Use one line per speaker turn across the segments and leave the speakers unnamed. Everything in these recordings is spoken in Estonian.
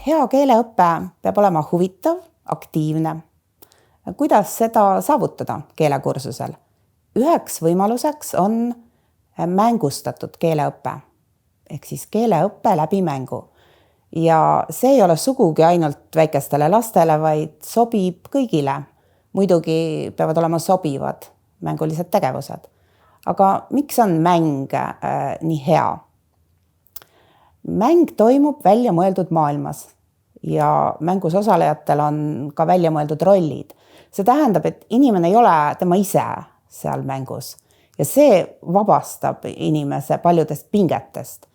hea keeleõpe peab olema huvitav, aktiivne. Kuidas seda saavutada keelekursusel? Üheks võimaluseks on mängustatud keeleõpe, ehk siis keeleõpe läbi mängu. Ja see ei ole sugugi ainult väikestele lastele, vaid sobib kõigile. Muidugi peavad olema sobivad mängulised tegevused. Aga miks on mäng nii hea? Mäng toimub välja mõeldud maailmas ja mängus osalejatel on ka välja mõeldud rollid. See tähendab, et inimene ei ole tema ise seal mängus ja see vabastab inimese paljudest pingetest.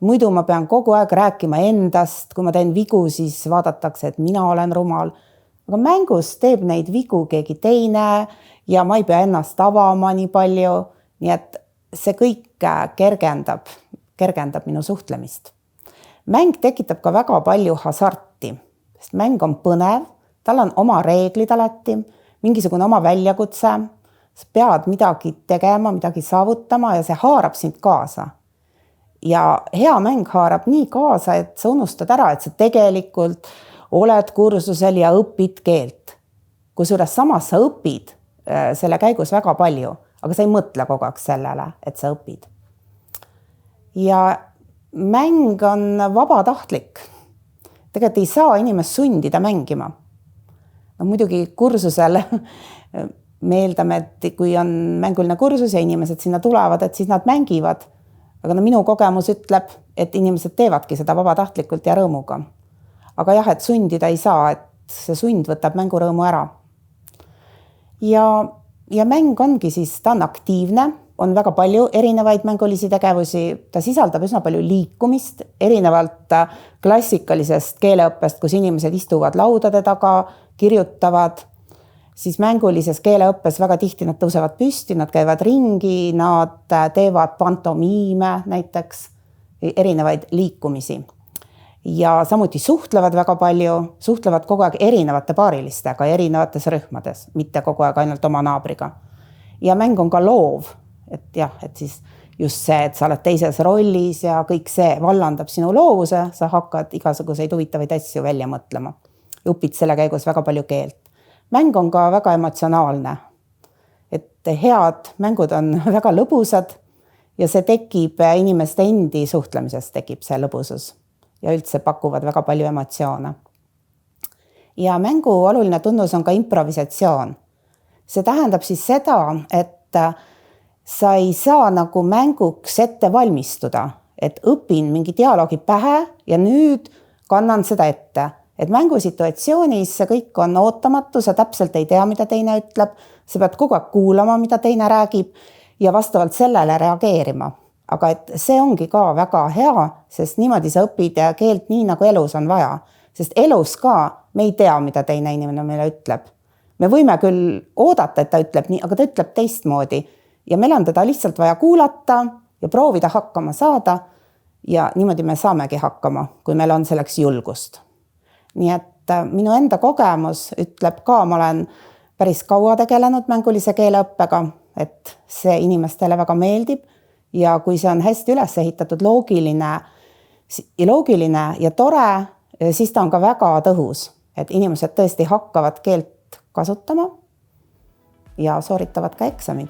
Muidu ma pean kogu aeg rääkima endast, kui ma teen vigu, siis vaadatakse, et mina olen rumal. Aga mängus teeb neid vigu keegi teine ja ma ei pea ennast avama nii palju, nii et see kõik kergendab minu suhtlemist. Mäng tekitab ka väga palju hasarti, sest mäng on põnev, tal on oma reeglid alati, mingisugune oma väljakutse, sa pead midagi tegema, midagi saavutama ja see haarab sind kaasa. Ja hea mäng haarab nii kaasa, et sa unustad ära, et sa tegelikult oled kursusel ja õpid keelt. Kusjuures samas sa õpid selle käigus väga palju, aga sa ei mõtle kogu aeg sellele, et sa õpid. Ja mäng on vabatahtlik. Tegelikult ei saa inimest sundida mängima. No, muidugi kursusel me eeldame, et kui on mänguline kursus ja inimesed sinna tulevad, et siis nad mängivad. Aga minu kogemus ütleb, et inimesed teevadki seda vabatahtlikult ja rõõmuga. Aga jah, et sundida ei saa, et see sund võtab mängurõõmu ära. Ja mäng ongi siis, ta on aktiivne, on väga palju erinevaid mängulisi tegevusi, ta sisaldab üsna palju liikumist, erinevalt klassikalisest keeleõppest, kus inimesed istuvad laudade taga, kirjutavad, siis mängulises keeleõppes väga tihti nad tõusevad püsti, nad käivad ringi, nad teevad pantomiime näiteks, erinevaid liikumisi. Ja samuti suhtlevad väga palju, suhtlevad kogu aeg erinevate paarilistega, erinevates rühmades, mitte kogu aeg ainult oma naabriga. Ja mäng on ka loov, et siis just see, et sa oled teises rollis ja kõik see vallandab sinu loovuse, sa hakkad igasuguseid huvitavaid asju välja mõtlema. Õpid selle käigus väga palju keelt. Mäng on ka väga emotsionaalne, et head mängud on väga lõbusad ja see tekib inimeste endi suhtlemisest tekib see lõbusus ja üldse pakuvad väga palju emotsioone. Ja mängu oluline tunnus on ka improvisatsioon. See tähendab siis seda, et sa ei saa nagu mänguks ette valmistuda, et õpin mingi dialoogi pähe ja nüüd kannan seda ette. Et mängusituatsioonis see kõik on ootamatu, sa täpselt ei tea, mida teine ütleb, sa pead kogu aeg kuulama, mida teine räägib ja vastavalt sellele reageerima. Aga et see ongi ka väga hea, sest niimoodi sa õpid keelt nii, nagu elus on vaja. Sest elus ka me ei tea, mida teine inimene meile ütleb. Me võime küll oodata, et ta ütleb nii, aga ta ütleb teistmoodi. Ja meil on teda lihtsalt vaja kuulata ja proovida hakkama saada ja niimoodi me saamegi hakkama, kui meil on selleks julgust. Nii et minu enda kogemus ütleb ka, ma olen päris kaua tegelenud mängulise keeleõppega, et see inimestele väga meeldib ja kui see on hästi üles ehitatud, loogiline ja tore, siis ta on ka väga tõhus, et inimesed tõesti hakkavad keelt kasutama ja sooritavad ka eksamid.